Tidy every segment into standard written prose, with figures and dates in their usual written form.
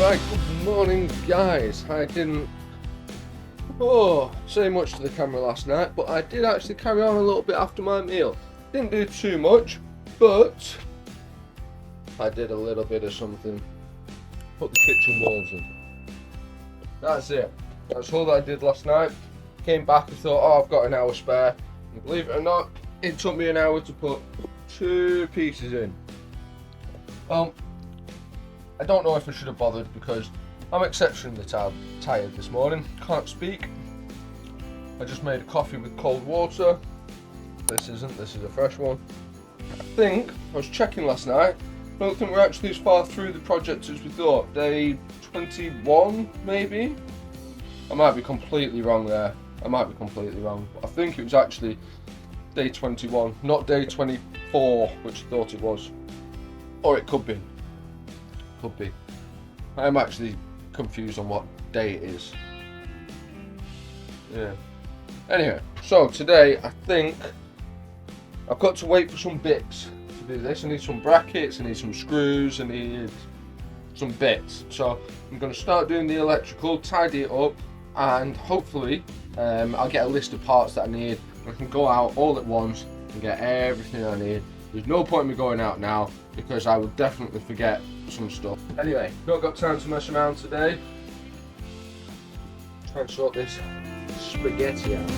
Right, good morning guys. I didn't say much to the camera last night, but I did actually carry on a little bit after my meal. Didn't do too much, but I did a little bit of something. Put the kitchen walls in. That's it. That's all that I did last night. Came back and thought, oh, I've got an hour spare. And believe it or not, it took me an hour to put 2 pieces in. Well, I don't know if I should have bothered because I'm exceptionally tired this morning. Can't speak. I just made a coffee with cold water. This is a fresh one. I was checking last night. I don't think we're actually as far through the project as we thought. Day 21, maybe? I might be completely wrong there. I think it was actually day 21, not day 24, which I thought it was. Or it could be. I'm actually confused on what day it is. Yeah. Anyway, so today I think I've got to wait for some bits to do this. I need some brackets, I need some screws, I need some bits. So I'm going to start doing the electrical, tidy it up, and hopefully I'll get a list of parts that I need. I can go out all at once and get everything I need. There's no point in me going out now because I will definitely forget some stuff. Anyway, not got time to mess around today. Try and sort this spaghetti out.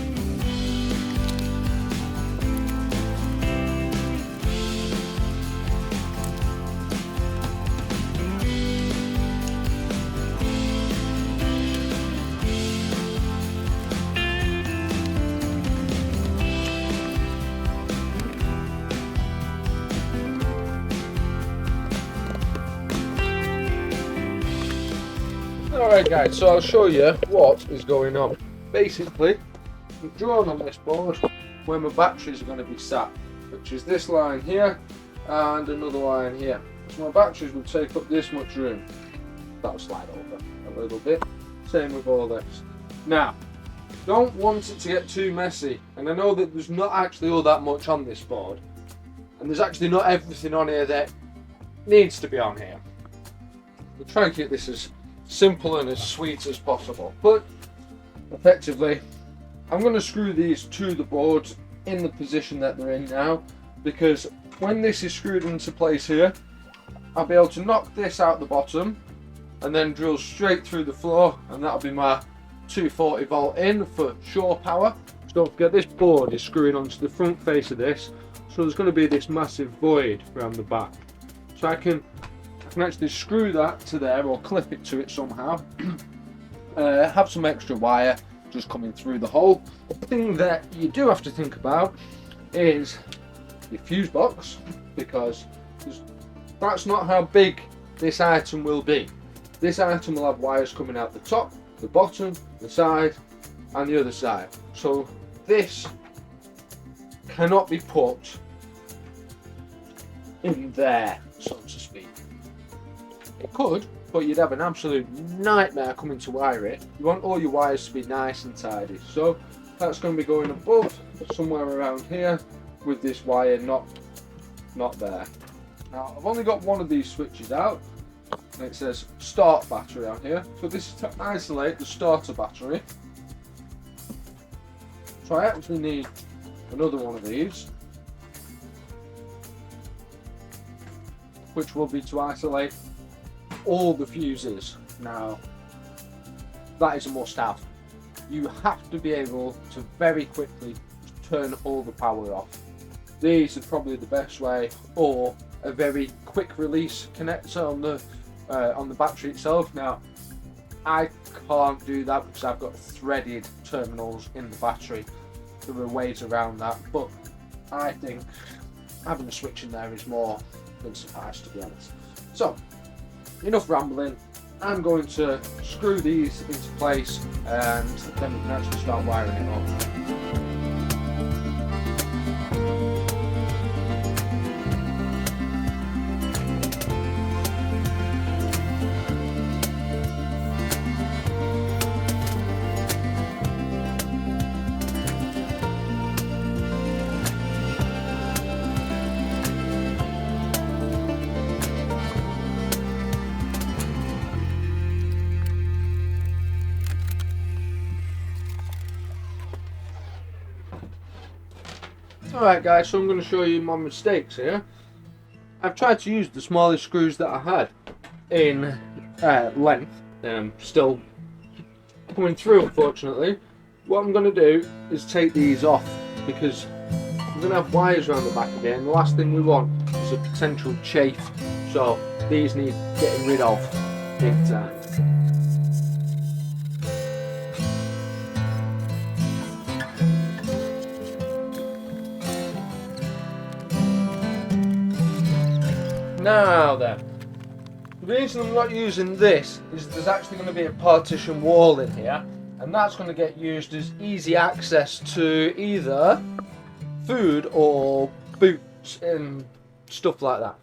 Alright guys, so I'll show you what is going on. Basically, I've drawn on this board where my batteries are going to be sat, which is this line here and another line here. So my batteries will take up this much room. That'll slide over a little bit. Same with all this. Now, don't want it to get too messy, and I know that there's not actually all that much on this board, and there's actually not everything on here that needs to be on here. We'll try and keep this as simple and as sweet as possible, but effectively I'm going to screw these to the board in the position that they're in now, because when this is screwed into place here, I'll be able to knock this out the bottom and then drill straight through the floor, and that'll be my 240 volt in for shore power. So don't forget, this board is screwing onto the front face of this, so there's going to be this massive void around the back. So I can actually screw that to there or clip it to it somehow. Have some extra wire just coming through the hole. The thing that you do have to think about is your fuse box, because that's not how big this item will be. This item will have wires coming out the top, the bottom, the side and the other side. So this cannot be put in there, so to speak. It could, but you'd have an absolute nightmare coming to wire it. You want all your wires to be nice and tidy. So that's going to be going above, somewhere around here, with this wire not there. Now I've only got one of these switches out, and it says start battery out here. So this is to isolate the starter battery. So I actually need another one of these, which will be to isolate all the fuses. Now that is a must-have. You have to be able to very quickly turn all the power off. These are probably the best way, or a very quick release connector on the battery itself. Now I can't do that because I've got threaded terminals in the battery. There are ways around that, but I think having a switch in there is more than suffice, to be honest. So enough rambling. I'm going to screw these into place and then we can actually start wiring it up. Alright guys, so I'm going to show you my mistakes here. I've tried to use the smallest screws that I had in length. Still coming through, unfortunately. What I'm going to do is take these off, because I'm going to have wires around the back of it, and the last thing we want is a potential chafe. So these need getting rid of big time. Now then, the reason I'm not using this is there's actually going to be a partition wall in here, and that's going to get used as easy access to either food or boots and stuff like that.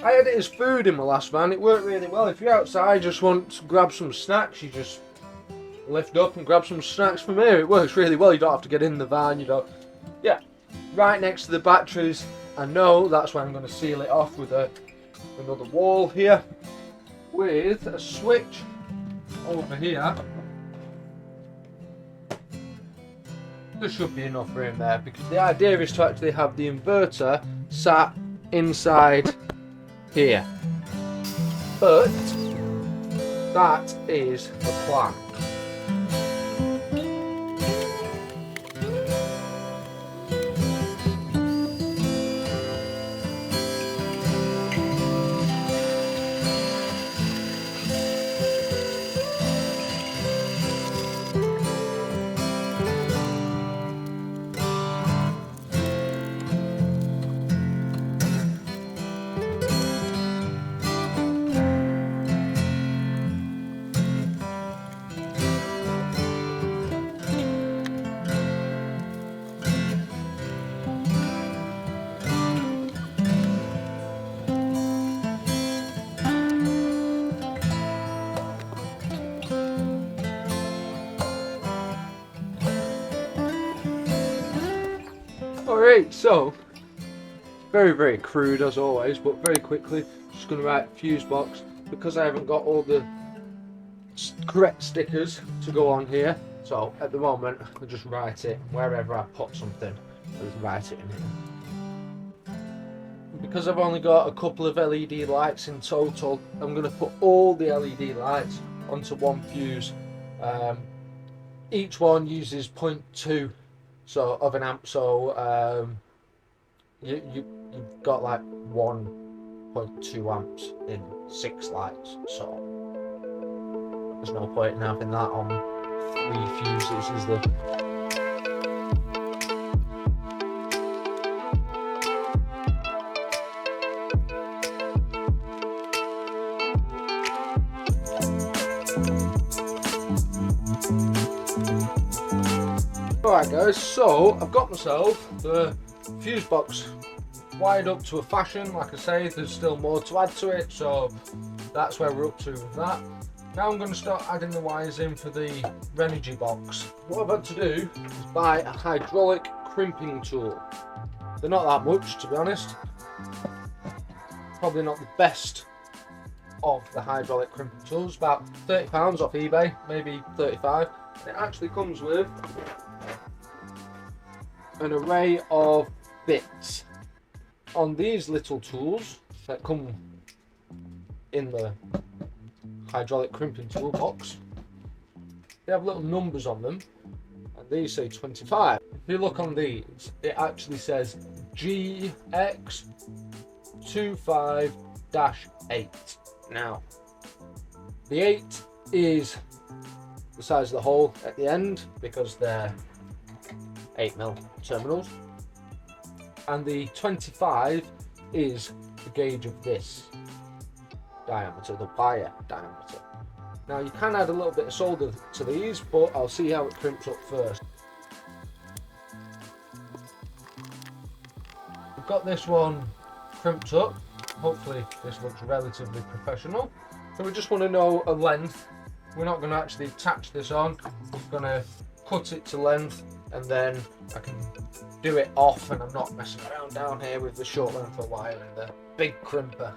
I had it as food in my last van. It worked really well. If you're outside, just want to grab some snacks, you just lift up and grab some snacks from here. It works really well. You don't have to get in the van, you don't. Yeah, right next to the batteries. I know that's why I'm going to seal it off with another wall here with a switch over here. There should be enough room there, because the idea is to actually have the inverter sat inside here. But that is the plan. Alright, so very crude as always, but very quickly just going to write fuse box, because I haven't got all the correct stickers to go on here. So at the moment I just write it wherever I put something, I just write it in here. Because I've only got a couple of LED lights in total, I'm going to put all the LED lights onto one fuse. Each one uses 0.2 of an amp, so you've got like 1.2 amps in 6 lights, so there's no point in having that on 3 fuses, is there? Alright guys, so I've got myself the fuse box wired up to a fashion. Like I say, there's still more to add to it, so that's where we're up to with that. Now I'm going to start adding the wires in for the Renogy box. What I've had to do is buy a hydraulic crimping tool. They're not that much, to be honest. Probably not the best of the hydraulic crimping tools, about £30 off eBay, maybe 35. It actually comes with an array of bits. On these little tools that come in the hydraulic crimping toolbox, they have little numbers on them, and these say 25. If you look on these, it actually says GX25-8. Now, the 8 is the size of the hole at the end, because they're 8mm terminals, and the 25 is the gauge of this diameter, the wire diameter. Now you can add a little bit of solder to these, but I'll see how it crimps up first. We've got this one crimped up. Hopefully this looks relatively professional. So we just want to know a length. We're not going to actually attach this on, we're going to cut it to length, and then I can do it off, and I'm not messing around down here with the short length of wire and the big crimper.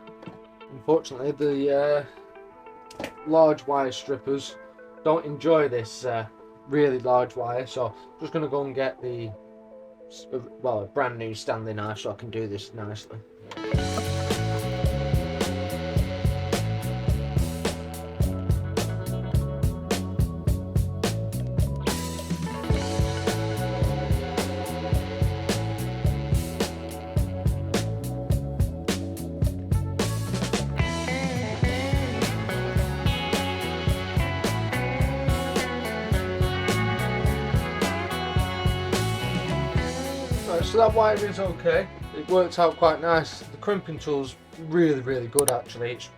Unfortunately, the large wire strippers don't enjoy this really large wire, so I'm just going to go and get the well, a brand new Stanley knife, so I can do this nicely. So that wire is okay. It worked out quite nice. The crimping tool's really good actually. It's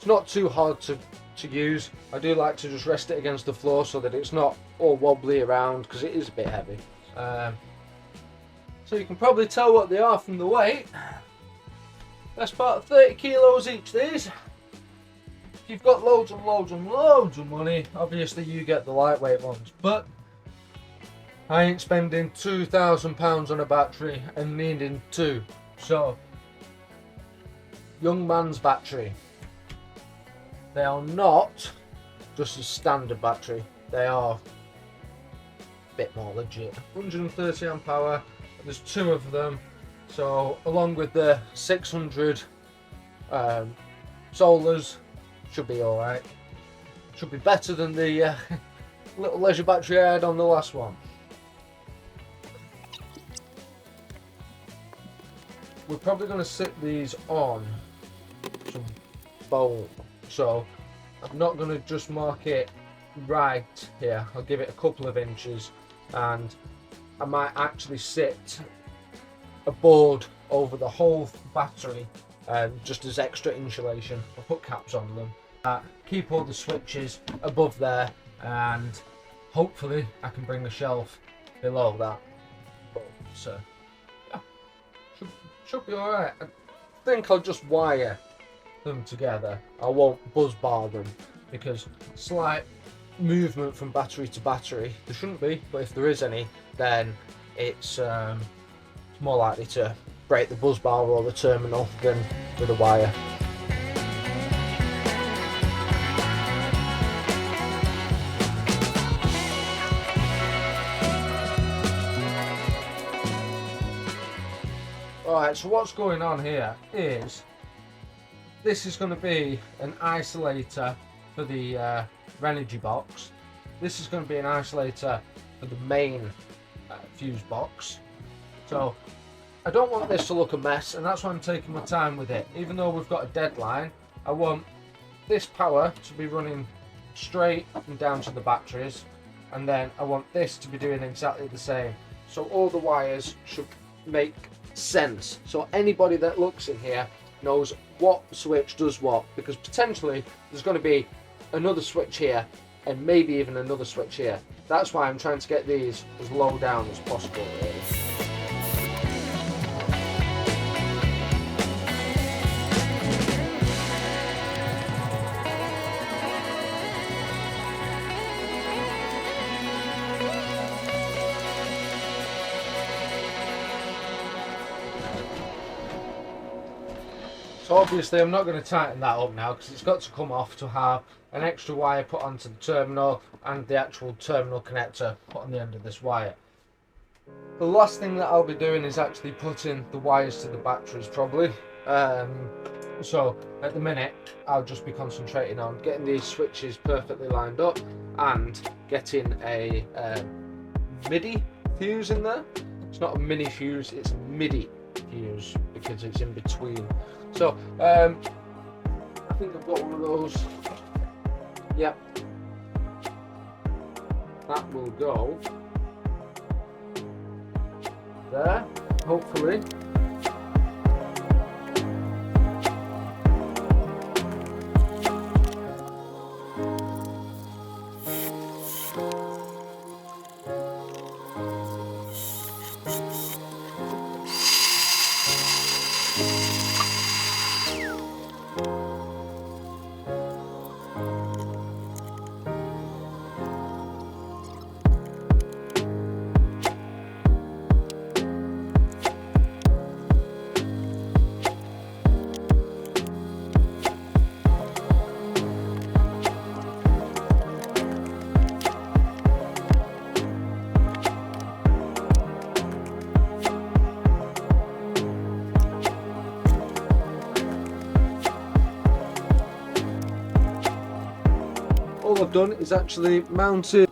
not too hard to use. I do like to just rest it against the floor so that it's not all wobbly around, because it is a bit heavy. So you can probably tell what they are from the weight. Best part of 30 kilos each these. If you've got loads of money, obviously you get the lightweight ones, but I ain't spending £2,000 on a battery and needing two. So, young man's battery. They are not just a standard battery. They are a bit more legit. 130 amp hour. There's two of them. So, along with the 600 solars, should be alright. Should be better than the little leisure battery I had on the last one. We're probably going to sit these on some foam, so I'm not going to just mark it right here. I'll give it a couple of inches, and I might actually sit a board over the whole battery, just as extra insulation. I'll put caps on them, keep all the switches above there, and hopefully I can bring the shelf below that. So should be alright. I think I'll just wire them together. I won't buzz bar them, because slight movement from battery to battery, there shouldn't be, but if there is any, then it's more likely to break the buzz bar or the terminal than with a wire. Alright, so what's going on here is this is going to be an isolator for the energy box. This is going to be an isolator for the main fuse box. So I don't want this to look a mess, and that's why I'm taking my time with it. Even though we've got a deadline, I want this power to be running straight and down to the batteries, and then I want this to be doing exactly the same. So all the wires should make sense, so anybody that looks in here knows what switch does what, because potentially there's going to be another switch here and maybe even another switch here. That's why I'm trying to get these as low down as possible, really. So obviously I'm not going to tighten that up now, because it's got to come off to have an extra wire put onto the terminal and the actual terminal connector put on the end of this wire. The last thing that I'll be doing is actually putting the wires to the batteries probably. So at the minute I'll just be concentrating on getting these switches perfectly lined up and getting a MIDI fuse in there. It's not a mini fuse, it's a MIDI fuse because it's in between. So I think I've got one of those. Yep, that will go there, hopefully. all I've done is actually mounted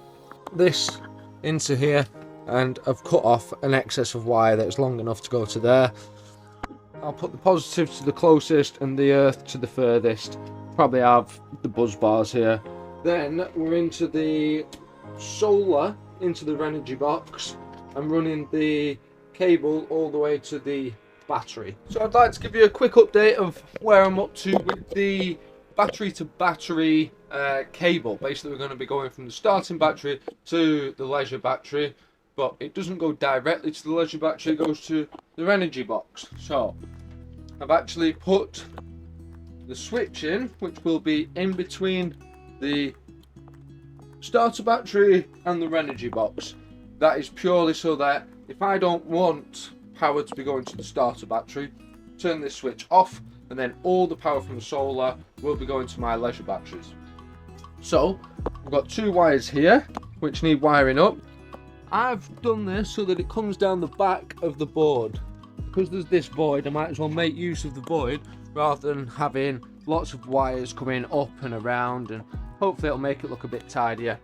this into here, and I've cut off an excess of wire that's long enough to go to there. I'll put the positive to the closest and the earth to the furthest. Probably have the buzz bars here. Then we're into the solar, into the energy box. I'm running the cable all the way to the battery. So I'd like to give you a quick update of where I'm up to with the battery to battery cable. Basically, we're going to be going from the starting battery to the leisure battery, but it doesn't go directly to the leisure battery, it goes to the energy box. So I've actually put the switch in, which will be in between the starter battery and the energy box. That is purely so that if I don't want power to be going to the starter battery, turn this switch off, and then all the power from the solar will be going to my leisure batteries. So we've got two wires here which need wiring up. I've done this so that it comes down the back of the board. Because there's this void, I might as well make use of the void rather than having lots of wires coming up and around, and hopefully it'll make it look a bit tidier.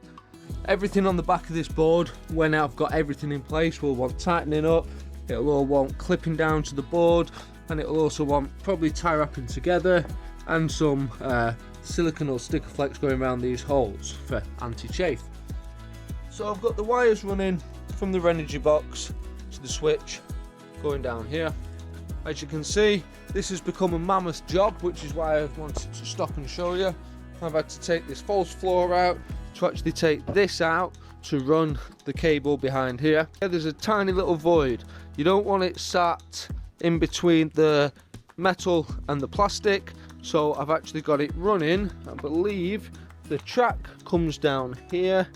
Everything on the back of this board, when I've got everything in place, will want tightening up. It'll all want clipping down to the board, and it'll also want probably tie wrapping together, and some silicone or sticker flex going around these holes for anti-chafe. So I've got the wires running from the energy box to the switch going down here. As you can see, this has become a mammoth job, which is why I wanted to stop and show you. I've had to take this false floor out to actually take this out to run the cable behind here. There's a tiny little void. You don't want it sat in between the metal and the plastic, so I've actually got it running. I believe the track comes down here,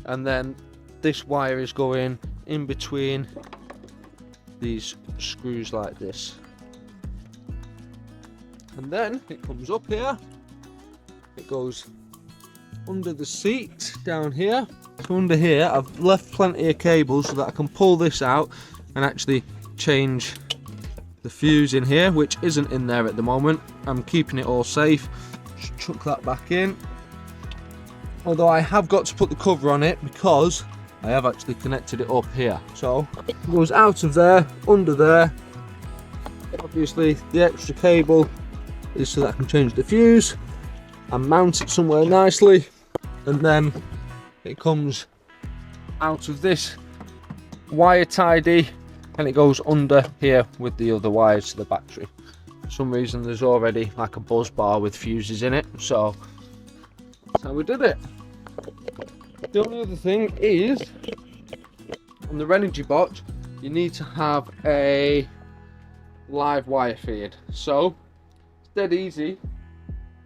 and then this wire is going in between these screws like this, and then it comes up here, it goes under the seat down here. So under here I've left plenty of cables so that I can pull this out and actually change the fuse in here, which isn't in there at the moment. I'm keeping it all safe. Just chuck that back in, although I have got to put the cover on it because I have actually connected it up here. So it goes out of there, under there. Obviously the extra cable is so that I can change the fuse and mount it somewhere nicely, and then it comes out of this wire tidy and it goes under here with the other wires to the battery. For some reason there's already like a buzz bar with fuses in it, so that's how we did it. The only other thing is, on the energy box, you need to have a live wire feed. So it's dead easy.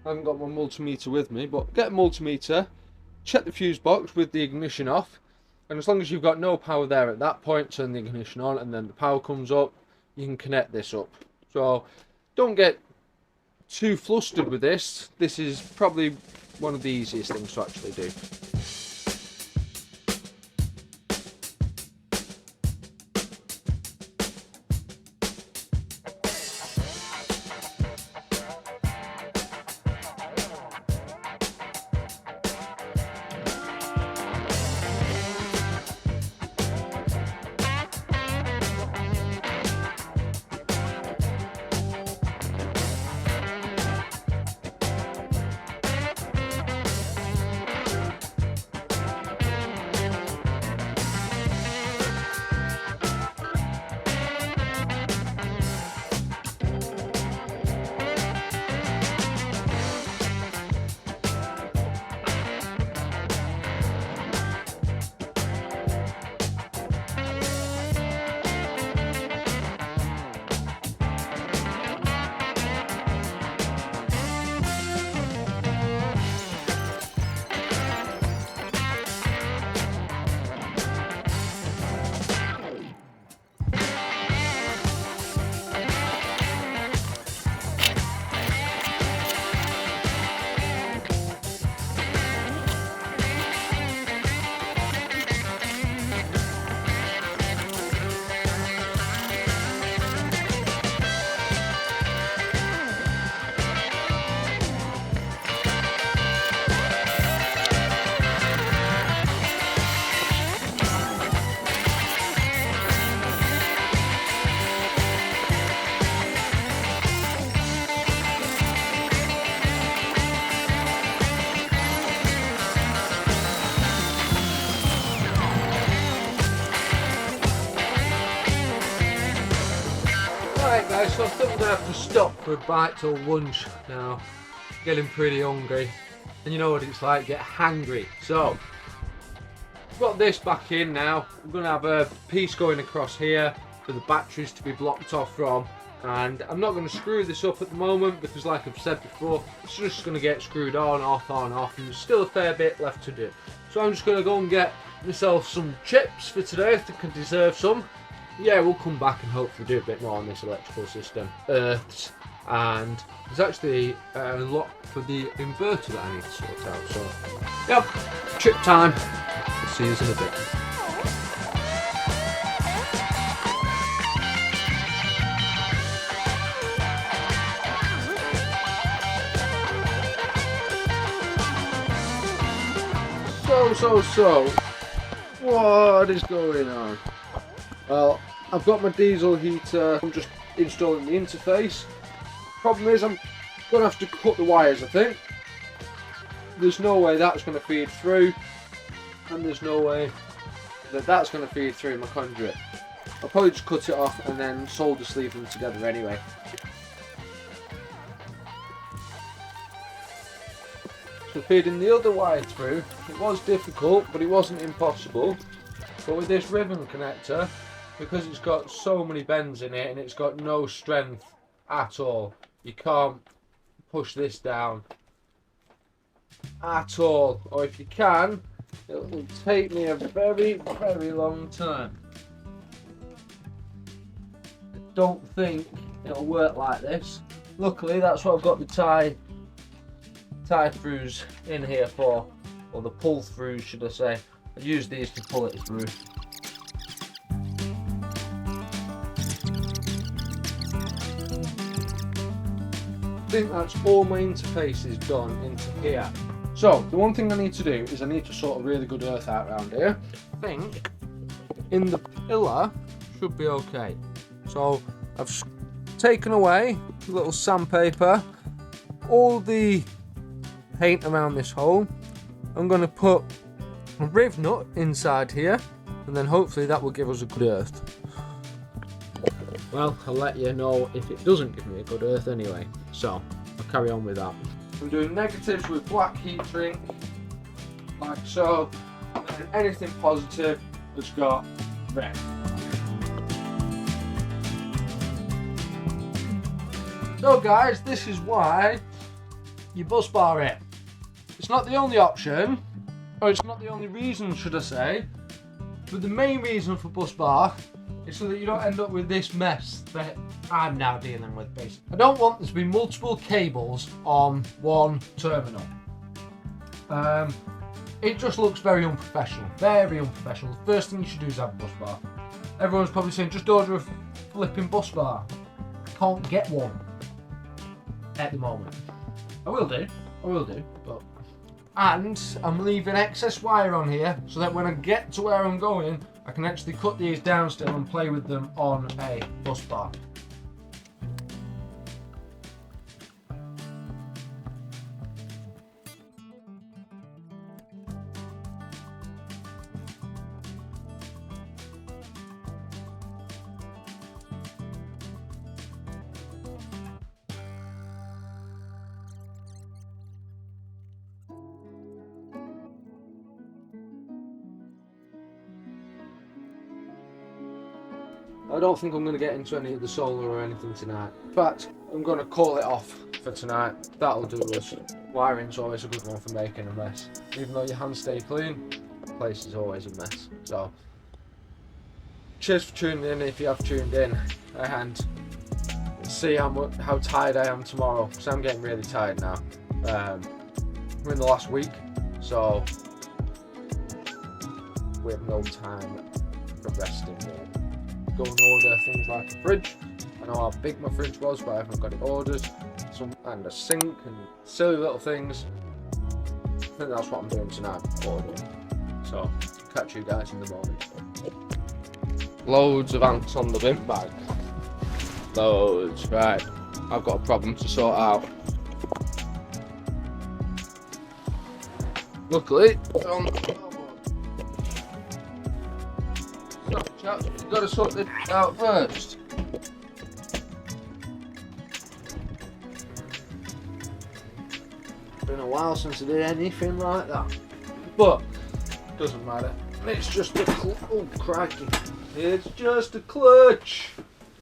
I haven't got my multimeter with me, but get a multimeter, check the fuse box with the ignition off, and as long as you've got no power there at that point, turn the ignition on, and then the power comes up, you can connect this up. So don't get too flustered with this. This is probably one of the easiest things to actually do. have to stop for a bite till lunch now. Getting pretty hungry. And you know what it's like, get hangry. So, got this back in now. I'm going to have a piece going across here for the batteries to be blocked off from. And I'm not going to screw this up at the moment because, like I've said before, it's just going to get screwed on, off, and there's still a fair bit left to do. So I'm just going to go and get myself some chips for today. I think I deserve some. Yeah, we'll come back and hopefully do a bit more on this electrical system. Earths, and there's actually a lot for the inverter that I need to sort out. So, yep, chip time. I'll see you in a bit. So, what is going on? Well, I've got my diesel heater. I'm just installing the interface. Problem is, I'm gonna have to cut the wires, I think. There's no way that's gonna feed through, and there's no way that that's gonna feed through my conduit. I'll probably just cut it off and then solder sleeve them together anyway. So feeding the other wire through, it was difficult, but it wasn't impossible. But with this ribbon connector, because it's got so many bends in it and it's got no strength at all, you can't push this down at all. Or if you can, it will take me a very, very long time. I don't think it'll work like this. Luckily, that's what I've got the tie throughs in here for, or the pull throughs should I say. I use these to pull it through. I think that's all my interfaces done into here. So the one thing I need to do is I need to sort a really good earth out around here. I think in the pillar should be okay. So I've taken away a little sandpaper, all the paint around this hole. I'm going to put a riv nut inside here, and then hopefully that will give us a good earth. Well, I'll let you know if it doesn't give me a good earth anyway, so I'll carry on with that. I'm doing negatives with black heat shrink, like so, and anything positive has got red. So guys, this is why you bus bar it. It's not the only option, or it's not the only reason should I say, but the main reason for bus bar is so that you don't end up with this mess that I'm now dealing with basically. I don't want there to be multiple cables on one terminal. It just looks very unprofessional, very unprofessional. The first thing you should do is have a bus bar. Everyone's probably saying just order a flipping bus bar. I can't get one at the moment. I will do, but... And I'm leaving excess wire on here so that when I get to where I'm going, I can actually cut these down still and play with them on a bus bar. I don't think I'm going to get into any of the solar or anything tonight. In fact, I'm going to call it off for tonight. That'll do us. Wiring's always a good one for making a mess. Even though your hands stay clean, the place is always a mess. So, cheers for tuning in if you have tuned in. And see how tired I am tomorrow. Because I'm getting really tired now. We're in the last week. So, we have no time for resting yet. Go and order things like a fridge. I know how big my fridge was, but I haven't got it ordered. And a sink and silly little things. I think that's what I'm doing tonight, ordering. So, catch you guys in the morning. Loads of ants on the bin bag. Loads. Right, I've got a problem to sort out. Luckily, you've got to sort this out first. Been a while since I did anything like that. But doesn't matter. It's just a oh crikey! It's just a clutch.